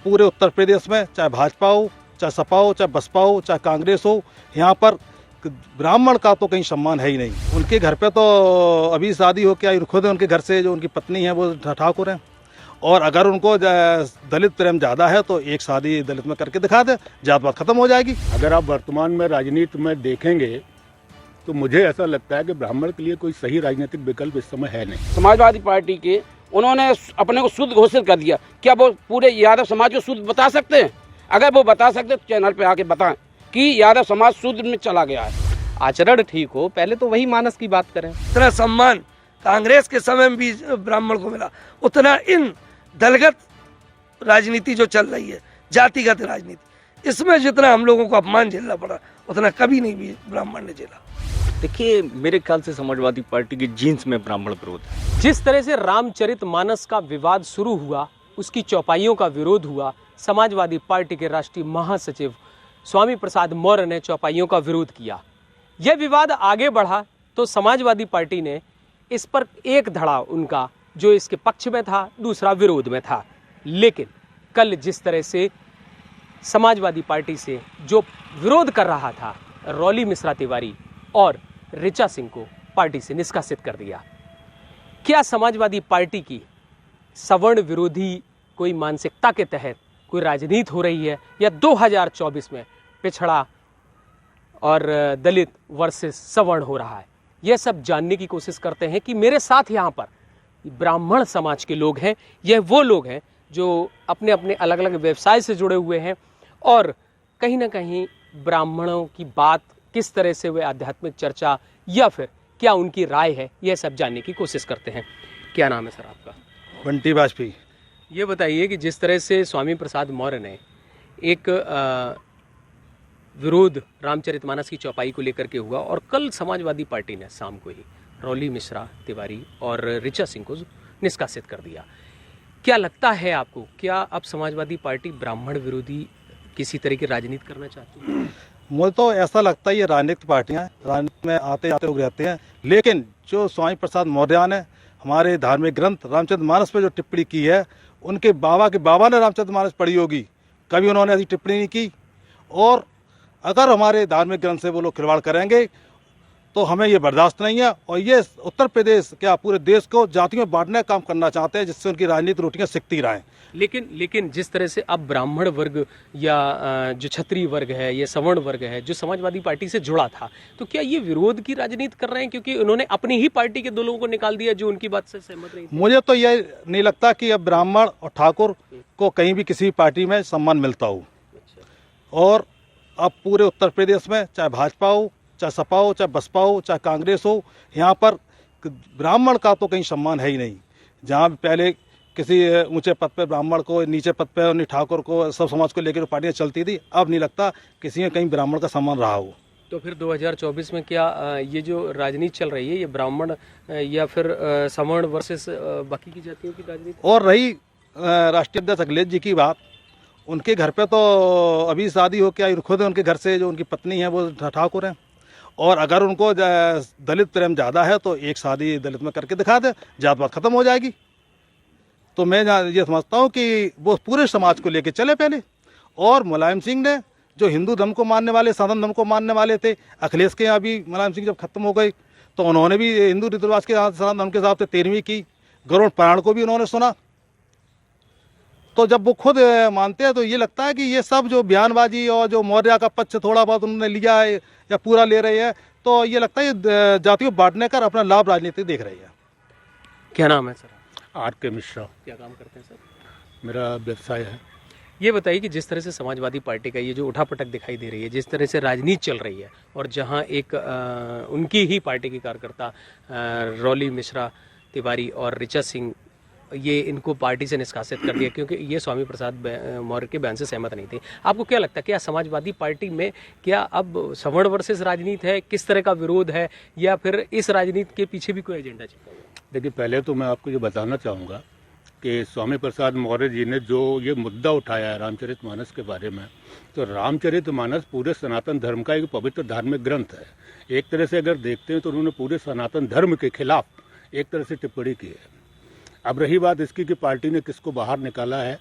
पूरे उत्तर प्रदेश में चाहे भाजपा हो, चाहे सपा हो, चाहे बसपा हो, चाहे कांग्रेस हो, यहाँ पर ब्राह्मण का तो कहीं सम्मान है ही नहीं। उनके घर पे तो अभी शादी हो के आई, खुद उनके घर से जो उनकी पत्नी है वो ठाकुर हैं, और अगर उनको दलित प्रेम ज़्यादा है तो एक शादी दलित में करके दिखा दे, जात-पात खत्म हो जाएगी। अगर आप वर्तमान में राजनीति में देखेंगे तो मुझे ऐसा लगता है कि ब्राह्मण के लिए कोई सही राजनीतिक विकल्प इस समय है नहीं। समाजवादी पार्टी के उन्होंने अपने को शुद्ध घोषित कर दिया। क्या वो पूरे यादव समाज को शुद्ध बता सकते हैं? अगर वो बता सकते तो चैनल पे आके बताएं कि यादव समाज शुद्ध में चला गया है। आचरण ठीक हो, पहले तो वही मानस की बात करें। इतना सम्मान कांग्रेस के समय में भी ब्राह्मण को मिला, उतना इन दलगत राजनीति जो चल रही है, जातिगत राजनीति, इसमें जितना हम लोगों को अपमान झेलना पड़ा उतना कभी नहीं भी ब्राह्मण ने झेला। देखिए, मेरे ख्याल से समाजवादी पार्टी की जीन्स में ब्राह्मण विरोध है। जिस तरह से रामचरितमानस का विवाद शुरू हुआ, उसकी चौपाइयों का विरोध हुआ, समाजवादी पार्टी के राष्ट्रीय महासचिव स्वामी प्रसाद मौर्य ने चौपाइयों का विरोध किया। यह विवाद आगे बढ़ा तो समाजवादी पार्टी ने इस पर एक धड़ा उनका जो इसके पक्ष में था, दूसरा विरोध में था। लेकिन कल जिस तरह से समाजवादी पार्टी से जो विरोध कर रहा था, रॉली मिश्रा तिवारी और ऋचा सिंह को पार्टी से निष्कासित कर दिया। क्या समाजवादी पार्टी की सवर्ण विरोधी कोई मानसिकता के तहत कोई राजनीति हो रही है, या 2024 में पिछड़ा और दलित वर्सेस सवर्ण हो रहा है? यह सब जानने की कोशिश करते हैं कि मेरे साथ यहाँ पर ब्राह्मण समाज के लोग हैं। यह वो लोग हैं जो अपने अपने अलग अलग व्यवसाय से जुड़े हुए हैं और कहीं ना कहीं ब्राह्मणों की बात किस तरह से वे आध्यात्मिक चर्चा या फिर क्या उनकी राय है, यह सब जानने की कोशिश करते हैं। क्या नाम है सर आपका? बंटी वाजपेयी। ये बताइए कि जिस तरह से स्वामी प्रसाद मौर्य ने एक विरोध रामचरितमानस की चौपाई को लेकर के हुआ, और कल समाजवादी पार्टी ने शाम को ही रॉली मिश्रा तिवारी और ऋचा सिंह को निष्कासित कर दिया। क्या लगता है आपको, क्या अब समाजवादी पार्टी ब्राह्मण विरोधी किसी तरह की राजनीति करना चाहती है? मुझे तो ऐसा लगता है ये राजनीतिक पार्टियां राजनीति में आते जाते लोग रहते हैं, लेकिन जो स्वामी प्रसाद मौर्य ने हमारे धार्मिक ग्रंथ रामचरितमानस पे जो टिप्पणी की है, उनके बाबा ने रामचरितमानस पढ़ी होगी, कभी उन्होंने ऐसी टिप्पणी नहीं की। और अगर हमारे धार्मिक ग्रंथ से वो लोग खिलवाड़ करेंगे तो हमें ये बर्दाश्त नहीं है। और ये उत्तर प्रदेश क्या पूरे देश को जातियों में बांटने का काम करना चाहते हैं, जिससे उनकी राजनीतिक रोटियां सिकती रहें। लेकिन जिस तरह से अब ब्राह्मण वर्ग या जो क्षत्रिय वर्ग है या सवर्ण वर्ग है जो समाजवादी पार्टी से जुड़ा था, तो क्या ये विरोध की राजनीति कर रहे हैं क्योंकि उन्होंने अपनी ही पार्टी के दो लोगों को निकाल दिया जो उनकी बात से सहमत नहीं थे? मुझे तो ये नहीं लगता कि अब ब्राह्मण और ठाकुर को कहीं भी किसी पार्टी में सम्मान मिलता हो। और अब पूरे उत्तर प्रदेश में चाहे भाजपा हो, चाहे सपा हो, चाहे बसपा हो, चाहे कांग्रेस हो, यहाँ पर ब्राह्मण का तो कहीं सम्मान है ही नहीं। जहाँ पहले किसी ऊंचे पद पे ब्राह्मण को, नीचे पद पे उन्हीं ठाकुर को, सब समाज को लेकर पार्टियां चलती थी, अब नहीं लगता किसी में कहीं ब्राह्मण का सम्मान रहा हो। तो फिर 2024 में क्या ये जो राजनीति चल रही है ये ब्राह्मण या फिर सवर्ण वर्सेस बाकी की जातियों की राजनीति? और रही राष्ट्रीय अध्यक्ष अखिलेश जी की बात, उनके घर पे तो अभी शादी हो के आई, खुद उनके घर से जो उनकी पत्नी है वो ठाकुर हैं, और अगर उनको दलित प्रेम ज़्यादा है तो एक शादी दलित में करके दिखा दे, जात-पात खत्म हो जाएगी। तो मैं ये समझता हूँ कि वो पूरे समाज को लेके चले पहले। और मुलायम सिंह ने जो हिंदू धर्म को मानने वाले, सनातन धर्म को मानने वाले थे, अखिलेश के यहाँ भी मुलायम सिंह जब खत्म हो गए तो उन्होंने भी हिंदू रीति रिवाज के सनातन धर्म के हिसाब से 13वीं की, गरुड़ पुराण को भी उन्होंने सुना। तो जब वो खुद मानते हैं तो ये लगता है कि ये सब जो बयानबाजी और जो मौर्य का पक्ष थोड़ा बहुत उन्होंने लिया है या पूरा ले रहे हैं, तो ये लगता है ये जातियों बांटने कर अपना लाभ राजनीति देख रही है। क्या नाम है सर? आर.के. मिश्रा। क्या काम करते हैं सर? मेरा व्यवसाय है। ये बताइए कि जिस तरह से समाजवादी पार्टी का ये जो उठापटक दिखाई दे रही है, जिस तरह से राजनीति चल रही है, और जहां एक उनकी ही पार्टी के कार्यकर्ता रॉली मिश्रा तिवारी और ऋचा सिंह, ये इनको पार्टी से निष्कासित कर दिया क्योंकि ये स्वामी प्रसाद मौर्य के बयान से सहमत नहीं थे। आपको क्या लगता है, क्या समाजवादी पार्टी में क्या अब सवर्ण वर्सेस राजनीति है, किस तरह का विरोध है, या फिर इस राजनीति के पीछे भी कोई एजेंडा छिपा हुआ है? देखिए, पहले तो मैं आपको ये बताना चाहूँगा कि स्वामी प्रसाद मौर्य जी ने जो ये मुद्दा उठाया है रामचरितमानस के बारे में, तो रामचरितमानस पूरे सनातन धर्म का एक पवित्र धार्मिक ग्रंथ है। एक तरह से अगर देखते हैं तो उन्होंने पूरे सनातन धर्म के खिलाफ एक तरह से टिप्पणी की है। अब रही बात इसकी कि पार्टी ने किसको बाहर निकाला है,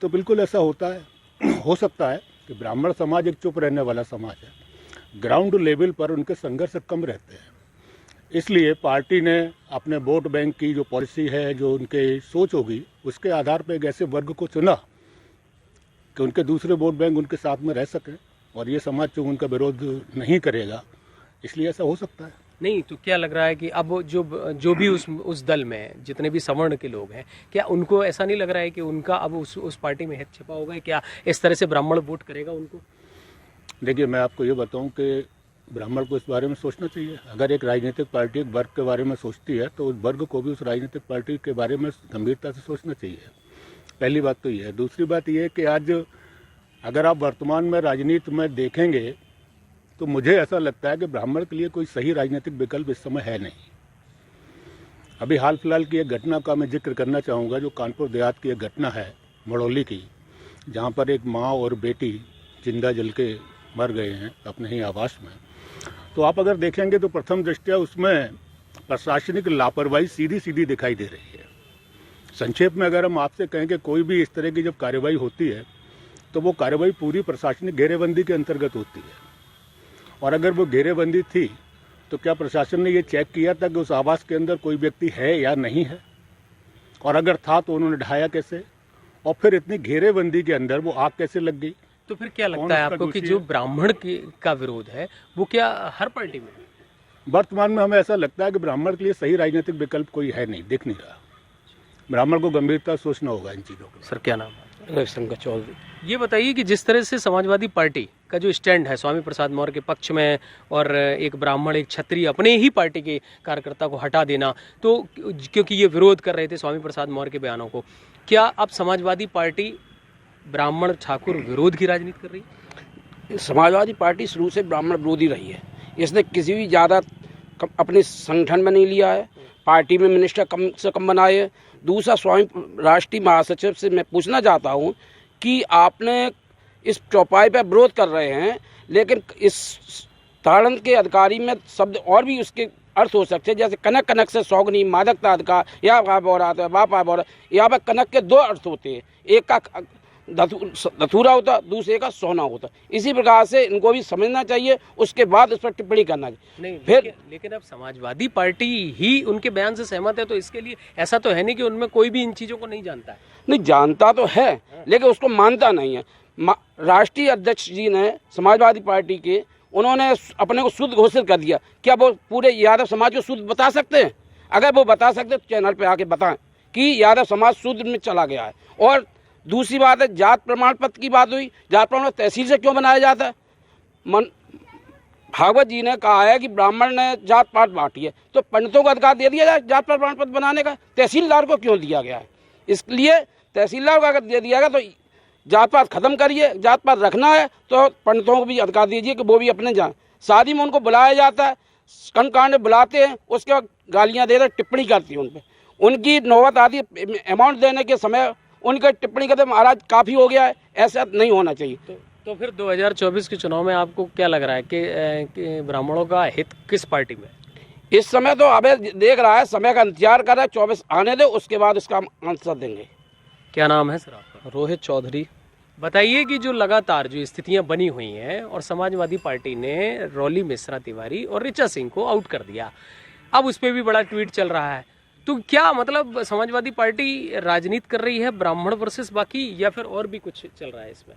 तो बिल्कुल ऐसा होता है, हो सकता है कि ब्राह्मण समाज एक चुप रहने वाला समाज है, ग्राउंड लेवल पर उनके संघर्ष कम रहते हैं। इसलिए पार्टी ने अपने वोट बैंक की जो पॉलिसी है, जो उनके सोच होगी, उसके आधार पर एक ऐसे वर्ग को चुना कि उनके दूसरे वोट बैंक उनके साथ में रह सकें और ये समाज जो उनका विरोध नहीं करेगा, इसलिए ऐसा हो सकता है। नहीं तो क्या लग रहा है कि अब जो भी उस दल में जितने भी सवर्ण के लोग हैं, क्या उनको ऐसा नहीं लग रहा है कि उनका अब उस पार्टी में हित छिपा होगा? क्या इस तरह से ब्राह्मण वोट करेगा उनको? देखिए, मैं आपको ये बताऊं कि ब्राह्मण को इस बारे में सोचना चाहिए। अगर एक राजनीतिक पार्टी एक वर्ग के बारे में सोचती है तो उस वर्ग को भी उस राजनीतिक पार्टी के बारे में गंभीरता से सोचना चाहिए। पहली बात तो ये है। दूसरी बात ये है कि आज अगर आप वर्तमान में राजनीति में देखेंगे तो मुझे ऐसा लगता है कि ब्राह्मण के लिए कोई सही राजनीतिक विकल्प इस समय है नहीं। अभी हाल फिलहाल की एक घटना का मैं जिक्र करना चाहूँगा, जो कानपुर देहात की एक घटना है मड़ौली की, जहाँ पर एक माँ और बेटी जिंदा जल के मर गए हैं अपने ही आवास में। तो आप अगर देखेंगे तो प्रथम दृष्टया उसमें प्रशासनिक लापरवाही सीधी सीधी दिखाई दे रही है। संक्षेप में अगर हम आपसे कहें कि कोई भी इस तरह की जब कार्रवाई होती है तो वो कार्रवाई पूरी प्रशासनिक घेरेबंदी के अंतर्गत होती है, और अगर वो घेरेबंदी थी तो क्या प्रशासन ने ये चेक किया था कि उस आवास के अंदर कोई व्यक्ति है या नहीं है, और अगर था तो उन्होंने ढाया कैसे, और फिर इतनी घेरेबंदी के अंदर वो आग कैसे लग गई? तो फिर क्या लगता है आपको कि जो ब्राह्मण का विरोध है वो क्या हर पार्टी में? वर्तमान में हमें ऐसा लगता है कि ब्राह्मण के लिए सही राजनीतिक विकल्प कोई है नहीं, दिख नहीं रहा। ब्राह्मण को गंभीरता सोचना होगा इन चीज़ों को। सर क्या नाम है? रविशंकर चौधरी। ये बताइए कि जिस तरह से समाजवादी पार्टी का जो स्टैंड है स्वामी प्रसाद मौर्य के पक्ष में, और एक ब्राह्मण एक क्षत्रिय अपने ही पार्टी के कार्यकर्ता को हटा देना, तो क्योंकि ये विरोध कर रहे थे स्वामी प्रसाद मौर्य के बयानों को, क्या अब समाजवादी पार्टी ब्राह्मण ठाकुर विरोध की राजनीति कर रही है? समाजवादी पार्टी शुरू से ब्राह्मण विरोधी रही है। इसने किसी भी ज़्यादा अपने संगठन में नहीं लिया है, पार्टी में मिनिस्टर कम से कम बनाए है। दूसरा, स्वामी राष्ट्रीय महासचिव से मैं पूछना चाहता हूं कि आपने इस चौपाई पर विरोध कर रहे हैं, लेकिन इस ताड़न के अधिकारी में शब्द और भी उसके अर्थ हो सकते हैं, जैसे कनक, कनक से सौगनी, मादकता अधिकार, या बापा बोरा। यहाँ पर कनक के दो अर्थ होते हैं, एक का धतूरा होता, दूसरे का सोना होता। इसी प्रकार से इनको भी समझना चाहिए, उसके बाद उस पर टिप्पणी करना चाहिए। नहीं, फिर लेकिन अब समाजवादी पार्टी ही उनके बयान से सहमत है, तो इसके लिए ऐसा तो है नहीं कि उनमें कोई भी इन चीज़ों को नहीं जानता है। नहीं, जानता तो है लेकिन उसको मानता नहीं है। राष्ट्रीय अध्यक्ष जी ने समाजवादी पार्टी के, उन्होंने अपने को शुद्ध घोषित कर दिया। क्या वो पूरे यादव समाज को शुद्ध बता सकते हैं? अगर वो बता सकते तो चैनल पे आके बताएं कि यादव समाज शुद्ध में चला गया है। और दूसरी बात है, जात प्रमाण पत्र की बात हुई। जात प्रमाण पत्र तहसील से क्यों बनाया जाता है? भागवत जी ने कहा है कि ब्राह्मण ने जात पात बांटी है, तो पंडितों को अधिकार दे दिया जाए जात प्रमाण पत्र बनाने का, तहसीलदार को क्यों दिया गया है? इसलिए तहसीलदार को अगर दे दिया गया तो जात पात खत्म करिए, जात पात रखना है तो पंडितों को भी अधिकार दीजिए कि वो भी अपने जाएं। शादी में उनको बुलाया जाता है, कर्मकांड बुलाते हैं, उसके बाद गालियाँ दे रहे, टिप्पणी करती है उन पर। उनकी नौबत आती है अमाउंट देने के समय, उनका टिप्पणी करते महाराज काफ़ी हो गया है, ऐसा नहीं होना चाहिए। तो फिर 2024 के चुनाव में आपको क्या लग रहा है कि ब्राह्मणों का हित किस पार्टी में? इस समय तो अबे देख रहा है, समय का इंतजार कर रहा है, 24 आने दो, उसके बाद उसका आंसर देंगे। क्या नाम है सर आपका? रोहित चौधरी। बताइए कि जो लगातार जो स्थितियां बनी हुई हैं और समाजवादी पार्टी ने रॉली मिश्रा तिवारी और ऋचा सिंह को आउट कर दिया, अब उस पर भी बड़ा ट्वीट चल रहा है, तो क्या मतलब समाजवादी पार्टी राजनीति कर रही है ब्राह्मण वर्सेस बाकी, या फिर और भी कुछ चल रहा है इसमें?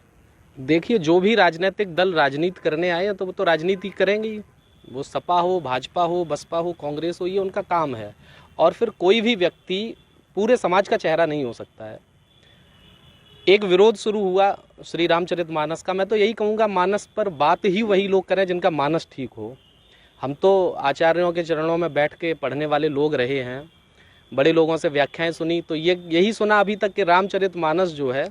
देखिए, जो भी राजनीतिक दल राजनीति करने आए हैं तो वो तो राजनीति करेंगे ही। वो सपा हो, भाजपा हो, बसपा हो, कांग्रेस हो, ये उनका काम है। और फिर कोई भी व्यक्ति पूरे समाज का चेहरा नहीं हो सकता है। एक विरोध शुरू हुआ श्री रामचरितमानस का, मैं तो यही कहूँगा मानस पर बात ही वही लोग करें जिनका मानस ठीक हो। हम तो आचार्यों के चरणों में बैठ के पढ़ने वाले लोग रहे हैं, बड़े लोगों से व्याख्याएं सुनी, तो यही सुना अभी तक कि रामचरितमानस जो है,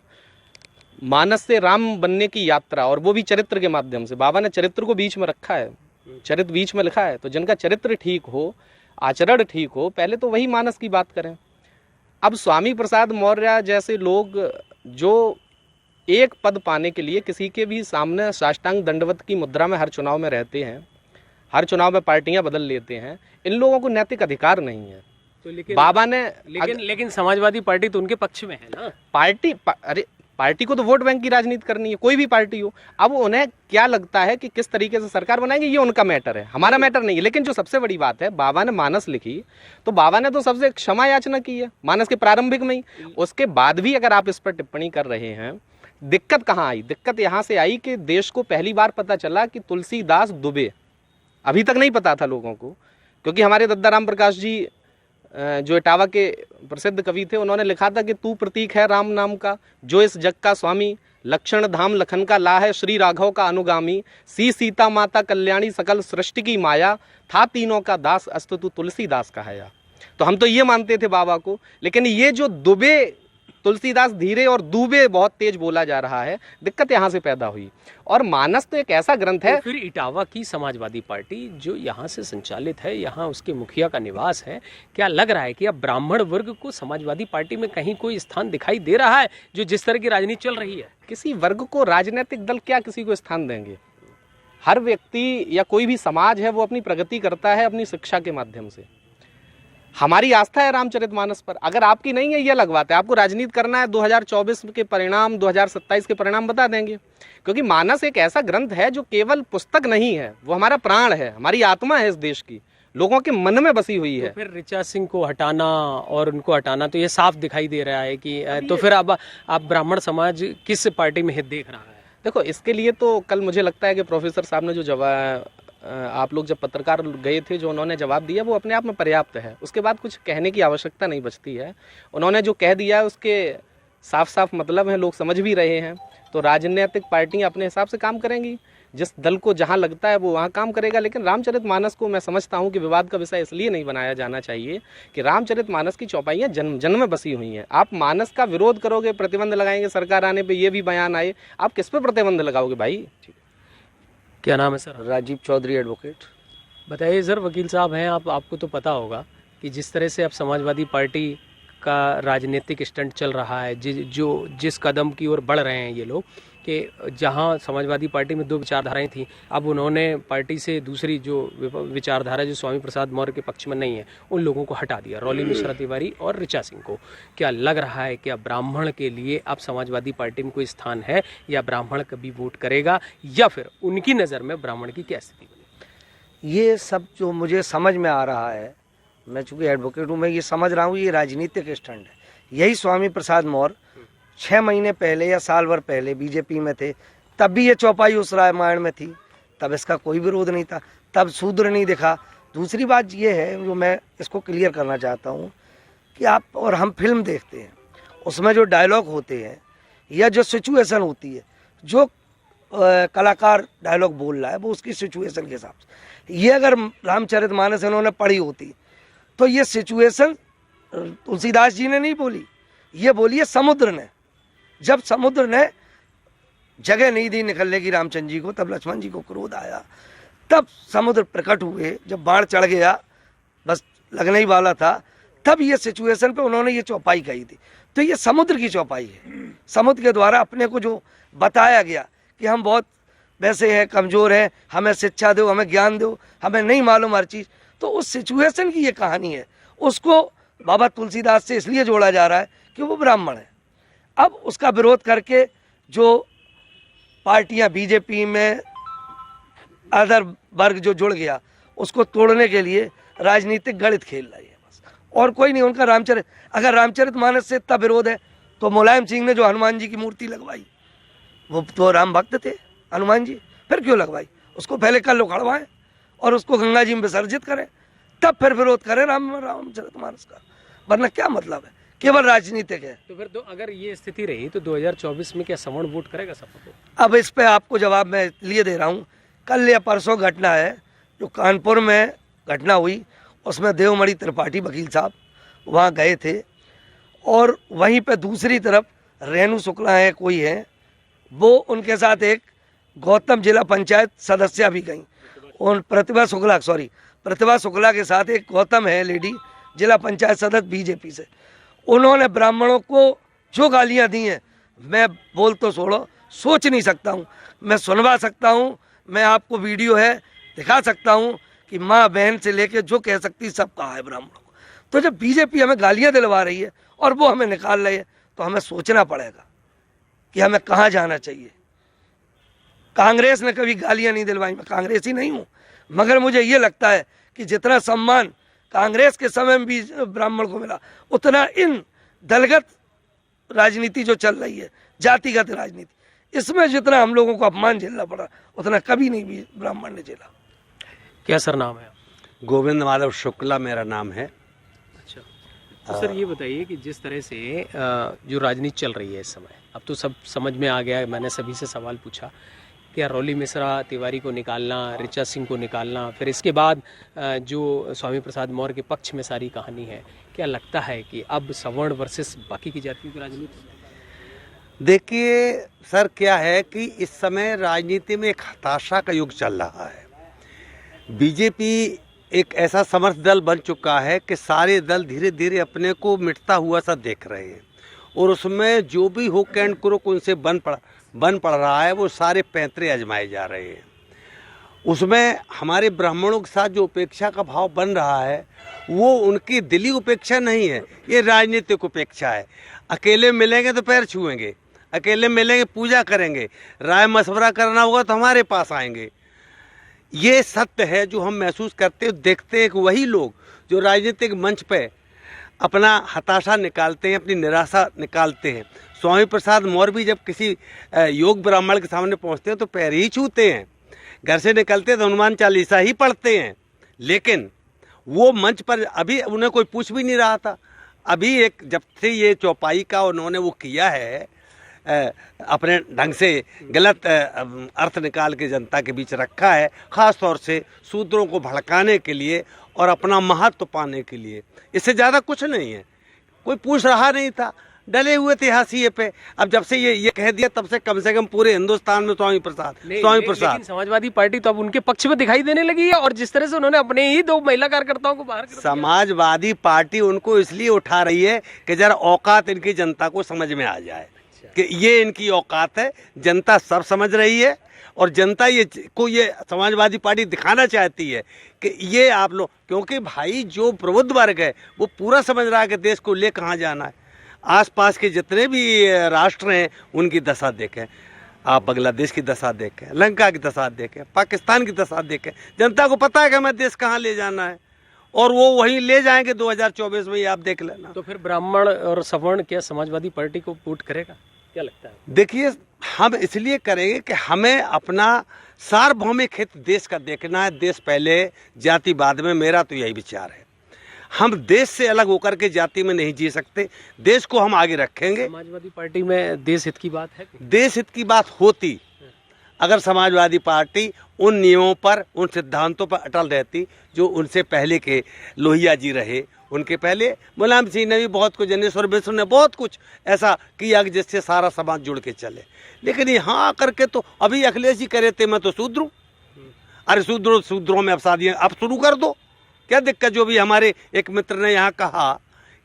मानस से राम बनने की यात्रा, और वो भी चरित्र के माध्यम से। बाबा ने चरित्र को बीच में रखा है, चरित्र बीच में लिखा है, तो जिनका चरित्र ठीक हो, आचरण ठीक हो, पहले तो वही मानस की बात करें। अब स्वामी प्रसाद मौर्य जैसे लोग जो एक पद पाने के लिए किसी के भी सामने साष्टांग दंडवत की मुद्रा में हर चुनाव में रहते हैं, हर चुनाव में पार्टियां बदल लेते हैं, इन लोगों को नैतिक अधिकार नहीं है। तो लेकिन बाबा ने लेकिन समाजवादी पार्टी तो उनके पक्ष में है ना। अरे पार्टी को तो वोट बैंक की राजनीति करनी है, कोई भी पार्टी हो। अब उन्हें क्या लगता है कि किस तरीके से सरकार बनाएंगे, ये उनका मैटर है, हमारा मैटर नहीं है। लेकिन जो सबसे बड़ी बात है, बाबा ने मानस लिखी तो बाबा ने तो सबसे क्षमा याचना की है मानस के प्रारंभिक में ही। उसके बाद भी अगर आप इस पर टिप्पणी कर रहे हैं, दिक्कत कहाँ आई? दिक्कत यहाँ से आई कि देश को पहली बार पता चला कि तुलसीदास दुबे, अभी तक नहीं पता था लोगों को, क्योंकि हमारे दद्दा राम प्रकाश जी जो इटावा के प्रसिद्ध कवि थे, उन्होंने लिखा था कि तू प्रतीक है राम नाम का, जो इस जग का स्वामी, लक्षण धाम लखन का ला है, श्री राघव का अनुगामी, सीता माता कल्याणी सकल सृष्टि की माया, था तीनों का दास अस्तु तू तुलसीदास कहाया। तो हम तो ये मानते थे बाबा को, लेकिन ये जो दुबे, तुलसीदास धीरे और दुबे बहुत तेज बोला जा रहा है, दिक्कत यहाँ से पैदा हुई। और मानस तो एक ऐसा ग्रंथ है, तो फिर इटावा की समाजवादी पार्टी जो यहाँ से संचालित है, यहाँ उसके मुखिया का निवास है, क्या लग रहा है कि अब ब्राह्मण वर्ग को समाजवादी पार्टी में कहीं कोई स्थान दिखाई दे रहा है, जो जिस तरह की राजनीति चल रही है? किसी वर्ग को राजनीतिक दल क्या किसी को स्थान देंगे? हर व्यक्ति या कोई भी समाज है वो अपनी प्रगति करता है अपनी शिक्षा के माध्यम से। हमारी आस्था है रामचरितमानस पर, अगर आपकी नहीं है ये अलग बात है। आपको राजनीति करना है, 2024 के परिणाम, 2027 के परिणाम बता देंगे, क्योंकि मानस एक ऐसा ग्रंथ है जो केवल पुस्तक नहीं है, वो हमारा प्राण है, हमारी आत्मा है, इस देश की लोगों के मन में बसी हुई है। तो फिर ऋचा सिंह को हटाना और उनको हटाना तो ये साफ दिखाई दे रहा है कि तो फिर अब आप ब्राह्मण समाज किस पार्टी में हित देख रहा है? देखो, इसके लिए तो कल मुझे लगता है कि प्रोफेसर साहब ने जो जवाब, आप लोग जब पत्रकार गए थे, जो उन्होंने जवाब दिया वो अपने आप में पर्याप्त है। उसके बाद कुछ कहने की आवश्यकता नहीं बचती है। उन्होंने जो कह दिया उसके साफ साफ मतलब है, लोग समझ भी रहे हैं। तो राजनीतिक पार्टियां अपने हिसाब से काम करेंगी, जिस दल को जहां लगता है वो वहां काम करेगा। लेकिन रामचरितमानस को मैं समझता हूं कि विवाद का विषय इसलिए नहीं बनाया जाना चाहिए कि रामचरितमानस की चौपाइयां जन्म जन्म में बसी हुई हैं। आप मानस का विरोध करोगे, प्रतिबंध लगाएंगे, सरकार आने पर ये भी बयान आए, आप किस पे प्रतिबंध लगाओगे भाई? क्या नाम है सर? राजीव चौधरी एडवोकेट। बताइए सर, वकील साहब हैं आप, आपको तो पता होगा कि जिस तरह से अब समाजवादी पार्टी का राजनीतिक स्टंट चल रहा है, जिस कदम की ओर बढ़ रहे हैं ये लोग, कि जहां समाजवादी पार्टी में दो विचारधाराएं थी, अब उन्होंने पार्टी से दूसरी जो विचारधारा जो स्वामी प्रसाद मौर्य के पक्ष में नहीं है, उन लोगों को हटा दिया, रौली मिश्रा तिवारी और ऋचा सिंह को। क्या लग रहा है कि अब ब्राह्मण के लिए अब समाजवादी पार्टी में कोई स्थान है, या ब्राह्मण कभी वोट करेगा, या फिर उनकी नज़र में ब्राह्मण की क्या स्थिति बनेगी? ये सब जो मुझे समझ में आ रहा है, मैं चूँकि एडवोकेट हूँ, मैं ये समझ रहा हूँ ये राजनीतिक स्टंट है। यही स्वामी प्रसाद मौर्य 6 महीने पहले या साल भर पहले बीजेपी में थे, तब भी ये चौपाई उस रामायण में थी, तब इसका कोई विरोध नहीं था, तब शूद्र नहीं दिखा। दूसरी बात ये है जो मैं इसको क्लियर करना चाहता हूँ कि आप और हम फिल्म देखते हैं, उसमें जो डायलॉग होते हैं या जो सिचुएशन होती है, जो कलाकार डायलॉग बोल रहा है वो उसकी सिचुएशन के हिसाब से, ये अगर रामचरितमानस इन्होंने पढ़ी होती तो ये सिचुएशन तुलसीदास जी ने नहीं बोली, ये बोली है समुद्र ने। जब समुद्र ने जगह नहीं दी निकलने की रामचंद्र जी को, तब लक्ष्मण जी को क्रोध आया, तब समुद्र प्रकट हुए, जब बाण चढ़ गया, बस लगने ही वाला था, तब ये सिचुएशन पे उन्होंने ये चौपाई कही थी। तो ये समुद्र की चौपाई है, समुद्र के द्वारा अपने को जो बताया गया कि हम बहुत वैसे हैं, कमज़ोर हैं, हमें शिक्षा दो, हमें ज्ञान दो, हमें नहीं मालूम हर चीज़, तो उस सिचुएशन की ये कहानी है। उसको बाबा तुलसीदास से इसलिए जोड़ा जा रहा है कि वो ब्राह्मण है। अब उसका विरोध करके जो पार्टियां बीजेपी में अदर वर्ग जो जुड़ गया, उसको तोड़ने के लिए राजनीतिक गणित खेल रही है बस, और कोई नहीं। उनका अगर रामचरितमानस से इतना विरोध है तो मुलायम सिंह ने जो हनुमान जी की मूर्ति लगवाई, वो तो राम भक्त थे हनुमान जी, फिर क्यों लगवाई? उसको पहले कल उखड़वाएं और उसको गंगा जी में विसर्जित करें, तब फिर विरोध करें रामचरितमानस का, वरना क्या मतलब है? केवल राजनीतिक है। तो फिर अगर ये स्थिति रही तो 2024 में क्या सवर्ण वोट करेगा सपा को? अब इस पे आपको जवाब मैं लिए दे रहा हूँ। कल या परसों घटना है जो कानपुर में घटना हुई, उसमें देवमणि त्रिपाठी वकील साहब वहाँ गए थे, और वहीं पे दूसरी तरफ रेणु शुक्ला है कोई है, वो उनके साथ एक गौतम जिला पंचायत सदस्य भी गई, और प्रतिभा शुक्ला के साथ एक गौतम है लेडी जिला पंचायत सदस्य बीजेपी से। उन्होंने ब्राह्मणों को जो गालियां दी हैं, मैं बोल तो छोड़ो, सोच नहीं सकता हूँ, मैं सुनवा सकता हूँ, मैं आपको वीडियो है दिखा सकता हूँ कि माँ बहन से लेके जो कह सकती सब कहा है ब्राह्मणों को। तो जब बीजेपी हमें गालियां दिलवा रही है और वो हमें निकाल रही है, तो हमें सोचना पड़ेगा। कि हमें कहाँ जाना चाहिए। कांग्रेस ने कभी गालियां नहीं दिलवाई, मैं कांग्रेसी नहीं हूँ, मगर मुझे ये लगता है कि जितना सम्मान कांग्रेस के समय में भी ब्राह्मण को मिला, उतना इन दलगत राजनीति जो चल रही है, जातिगत राजनीति, इसमें जितना हम लोगों को अपमान झेलना पड़ा, उतना कभी नहीं भी ब्राह्मण ने झेला। क्या सर नाम है? गोविंद माधव शुक्ला मेरा नाम है। अच्छा, तो सर ये बताइए कि जिस तरह से जो राजनीति चल रही है इस समय, अब तो सब समझ में आ गया है, मैंने सभी से सवाल पूछा, क्या रौली मिश्रा तिवारी को निकालना, ऋचा सिंह को निकालना, फिर इसके बाद जो स्वामी प्रसाद मौर्य के पक्ष में सारी कहानी है, क्या लगता है कि अब सवर्ण वर्सेस बाकी की जातियों की राजनीति? देखिए सर, क्या है कि इस समय राजनीति में एक हताशा का युग चल रहा है। बीजेपी एक ऐसा समर्थ दल बन चुका है कि सारे दल धीरे धीरे अपने को मिटता हुआ सा देख रहे हैं, और उसमें जो भी हो कैंड क्रोक उनसे बन पड़ रहा है, वो सारे पैंतरे आजमाए जा रहे हैं। उसमें हमारे ब्राह्मणों के साथ जो उपेक्षा का भाव बन रहा है, वो उनकी दिली उपेक्षा नहीं है, ये राजनीतिक उपेक्षा है। अकेले मिलेंगे तो पैर छुएंगे, अकेले मिलेंगे पूजा करेंगे, राय मशवरा करना होगा तो हमारे पास आएंगे। ये सत्य है जो हम महसूस करते देखते हैं कि वही लोग जो राजनीतिक मंच पे अपना हताशा निकालते हैं, अपनी निराशा निकालते हैं। स्वामी प्रसाद मौर्य भी जब किसी योग ब्राह्मण के सामने पहुंचते हैं तो पैर ही छूते हैं, घर से निकलते तो हनुमान चालीसा ही पढ़ते हैं। लेकिन वो मंच पर अभी उन्हें कोई पूछ भी नहीं रहा था। अभी एक जब से ये चौपाई का उन्होंने वो किया है, अपने ढंग से गलत अर्थ निकाल के जनता के बीच रखा है, ख़ास तौर से शूद्रों को भड़काने के लिए और अपना महत्व पाने के लिए। इससे ज़्यादा कुछ नहीं है। कोई पूछ रहा नहीं था, डले हुए थे हाशिए पे। अब जब से ये कह दिया, तब से कम पूरे हिंदुस्तान में स्वामी प्रसाद। लेकिन समाजवादी पार्टी तो अब उनके पक्ष में दिखाई देने लगी है, और जिस तरह से उन्होंने अपने ही 2 महिला कार्यकर्ताओं को बाहर कर दिया। समाजवादी पार्टी उनको इसलिए उठा रही है कि जरा औकात इनकी जनता को समझ में आ जाए कि ये इनकी औकात है। जनता सब समझ रही है, और जनता ये समाजवादी पार्टी दिखाना चाहती है कि ये आप लोग, क्योंकि भाई जो प्रबुद्ध वर्ग है वो पूरा समझ रहा है कि देश को ले कहाँ जाना है। आसपास के जितने भी राष्ट्र हैं उनकी दशा देखें, आप बांग्लादेश की दशा देखें, लंका की दशा देखें, पाकिस्तान की दशा देखें। जनता को पता है कि हमें देश कहाँ ले जाना है, और वो वहीं ले जाएंगे 2024 में, ये आप देख लेना। तो फिर ब्राह्मण और सवर्ण क्या समाजवादी पार्टी को वोट करेगा, क्या लगता है? देखिए, हम इसलिए करेंगे कि हमें अपना सार्वभौमिक हित देश का देखना है। देश पहले, जाति बाद में, मेरा तो यही विचार है। हम देश से अलग होकर के जाति में नहीं जी सकते, देश को हम आगे रखेंगे। समाजवादी पार्टी में देश हित की बात है? देश हित की बात होती अगर समाजवादी पार्टी उन नियमों पर, उन सिद्धांतों पर अटल रहती जो उनसे पहले के लोहिया जी रहे। उनके पहले मुलायम सिंह ने भी बहुत कुछ, जनेश्वर मिश्र ने बहुत कुछ ऐसा किया कि जिससे सारा समाज जुड़ के चले। लेकिन यहाँ आकर के तो अभी अखिलेश जी करे थे मैं तो शूद्र हूँ। अरे शूद्रों में अब शादियाँ अब शुरू कर दो, क्या दिक्कत? जो भी हमारे एक मित्र ने यहाँ कहा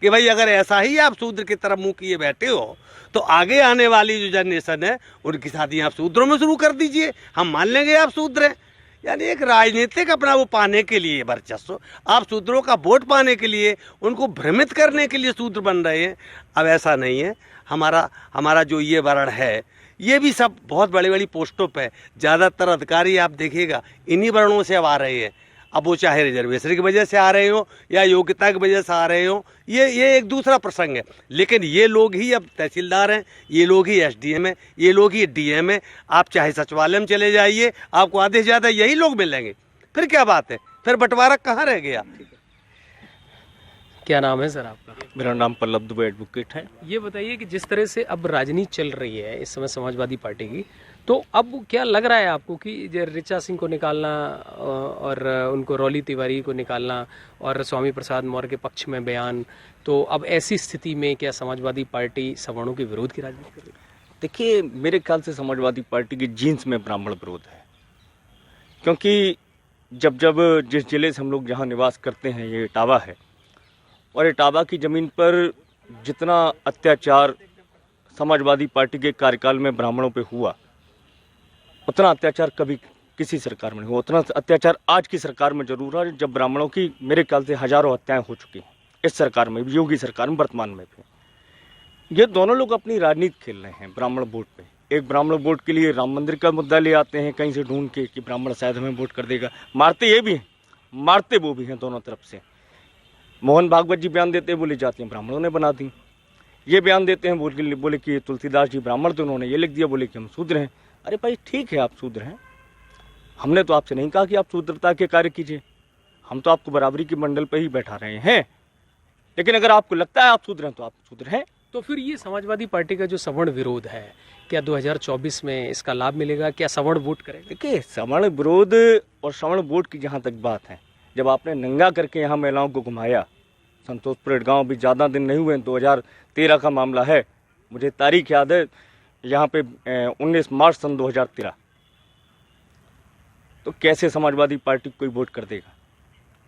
कि भाई अगर ऐसा ही आप शूद्र की तरफ मुंह किए बैठे हो तो आगे आने वाली जो जनरेशन है उनकी शादियाँ आप शूद्रों में शुरू कर दीजिए, हम मान लेंगे आप शूद्र हैं। यानी एक राजनीतिक अपना वो पाने के लिए वर्चस्व, आप शूद्रों का वोट पाने के लिए, उनको भ्रमित करने के लिए शूद्र बन रहे हैं। अब ऐसा नहीं है। हमारा जो ये वर्ण है, ये भी सब बहुत बड़ी बड़ी पोस्टों पे, ज़्यादातर अधिकारी आप देखिएगा इन्हीं वर्णों से अब आ रहे हैं। अब वो चाहे रिजर्वेशन की वजह से आ रहे हो या योग्यता की वजह से आ रहे हो, ये एक दूसरा प्रसंग है। लेकिन ये लोग ही अब तहसीलदार हैं, ये लोग ही एसडीएम हैं, ये लोग ही डीएम हैं। आप चाहे सचिवालय में चले जाइए, आपको आधे से ज़्यादा यही लोग मिलेंगे। फिर क्या बात है? फिर बंटवारा कहाँ रह गया? क्या नाम है सर आपका? मेरा नाम पल्लव दुबे एडवोकेट है। ये बताइए कि जिस तरह से अब राजनीति चल रही है इस समय समाजवादी पार्टी की, तो अब क्या लग रहा है आपको कि ऋचा सिंह को निकालना और उनको रौली तिवारी को निकालना और स्वामी प्रसाद मौर्य के पक्ष में बयान, तो अब ऐसी स्थिति में क्या समाजवादी पार्टी सवर्णों के विरोध की राजनीति कर रही है? देखिए, मेरे ख्याल से समाजवादी पार्टी की जीन्स में ब्राह्मण विरोध है। क्योंकि जब जिस जिले से हम लोग जहाँ निवास करते हैं ये इटावा है, और इटावा की ज़मीन पर जितना अत्याचार समाजवादी पार्टी के कार्यकाल में ब्राह्मणों पे हुआ, उतना अत्याचार कभी किसी सरकार में नहीं हुआ। उतना अत्याचार आज की सरकार में जरूर है, जब ब्राह्मणों की मेरे ख्याल से हजारों हत्याएं हो चुकी हैं इस सरकार में भी, योगी सरकार में, वर्तमान में भी। ये दोनों लोग अपनी राजनीति खेल रहे हैं ब्राह्मण वोट पे। एक ब्राह्मण वोट के लिए राम मंदिर का मुद्दा ले आते हैं कहीं से ढूंढ के कि ब्राह्मण शायद हमें वोट कर देगा। मारते ये भी हैं, मारते वो भी हैं दोनों तरफ से। मोहन भागवत जी बयान देते हैं, बोली जातियाँ ब्राह्मणों ने बना दी। ये बयान देते हैं बोले कि तुलसीदास जी ब्राह्मण थे, उन्होंने ये लिख दिया, बोले कि हम शूद्र हैं। अरे भाई ठीक है, आप शूद्र हैं, हमने तो आपसे नहीं कहा कि आप शूद्रता के कार्य कीजिए, हम तो आपको बराबरी के मंडल पर ही बैठा रहे हैं। लेकिन अगर आपको लगता है आप शूद्र हैं तो आप शूद्र हैं। तो फिर ये समाजवादी पार्टी का जो सवर्ण विरोध है, क्या 2024 में इसका लाभ मिलेगा? क्या सवर्ण वोट करेंगे? देखिए, सवर्ण विरोध और सवर्ण वोट की जहाँ तक बात है, जब आपने नंगा करके यहाँ महिलाओं को घुमाया, संतोषपुर गांव भी ज़्यादा दिन नहीं हुए, 2013 का मामला है, मुझे तारीख याद है, यहाँ पे 19 मार्च सन 2013। तो कैसे समाजवादी पार्टी कोई वोट कर देगा?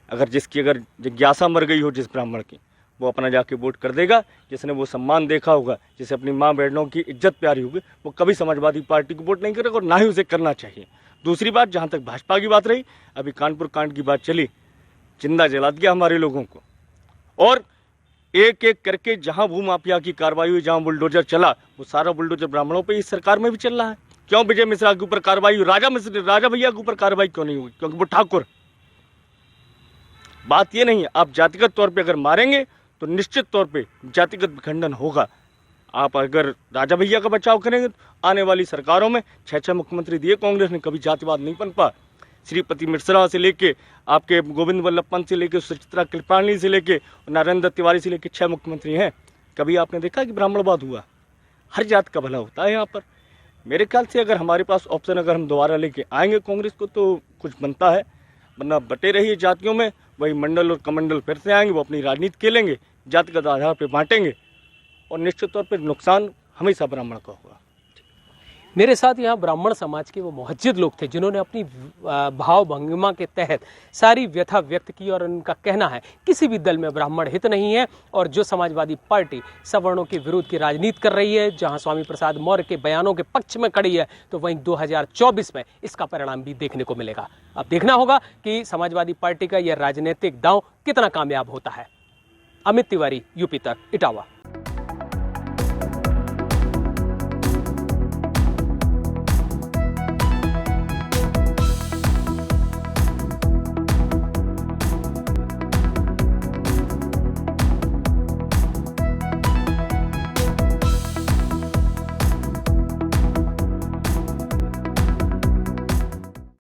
अगर जिज्ञासा मर गई हो जिस ब्राह्मण की, वो अपना जाके वोट कर देगा। जिसने वो सम्मान देखा होगा, जिसे अपनी माँ बहनों की इज्जत प्यारी होगी, वो कभी समाजवादी पार्टी को वोट नहीं करेगा और ना ही उसे करना चाहिए। दूसरी बात, जहाँ तक भाजपा की बात रही, अभी कानपुर कांड की बात चली, जिंदा जला दिया हमारे लोगों को। और एक एक करके जहाँ भू माफिया की कार्रवाई हुई, जहाँ बुलडोजर चला, वो सारा बुलडोजर ब्राह्मणों पर इस सरकार में भी चल रहा है। क्यों विजय मिश्रा के ऊपर कार्रवाई हुई, राजा भैया के ऊपर कार्रवाई क्यों नहीं हुई? क्योंकि वो ठाकुर। बात ये नहीं है, आप जातिगत तौर पे अगर मारेंगे तो निश्चित तौर पे जातिगत विखंडन होगा। आप अगर राजा भैया का बचाव करेंगे तो आने वाली सरकारों में 6 मुख्यमंत्री दिए कांग्रेस ने, कभी जातिवाद नहीं पनपा। श्रीपति मिश्रा से लेके आपके गोविंद वल्लभ पंत से लेके सुचित्रा कृपाणी से लेके नरेंद्र तिवारी से लेके 6 मुख्यमंत्री हैं। कभी आपने देखा कि ब्राह्मणवाद हुआ? हर जात का भला होता है यहाँ पर। मेरे ख्याल से अगर हमारे पास ऑप्शन, अगर हम दोबारा लेके आएंगे कांग्रेस को, तो कुछ बनता है। वरना बटे रहिए जातियों में, वही मंडल और कमंडल फिर से आएंगे, वो अपनी राजनीति खेलेंगे, जातिगत आधार पर बांटेंगे और निश्चित तौर पर नुकसान हमेशा ब्राह्मण का होगा। मेरे साथ यहाँ ब्राह्मण समाज के वो मुहज्जिद लोग थे जिन्होंने अपनी भाव भंगिमा के तहत सारी व्यथा व्यक्त की और उनका कहना है किसी भी दल में ब्राह्मण हित नहीं है। और जो समाजवादी पार्टी सवर्णों के विरोध की राजनीति कर रही है, जहाँ स्वामी प्रसाद मौर्य के बयानों के पक्ष में खड़ी है, तो वहीं 2024 में इसका परिणाम भी देखने को मिलेगा। अब देखना होगा कि समाजवादी पार्टी का यह राजनीतिक दांव कितना कामयाब होता है। अमित तिवारी, यूपी तक, इटावा।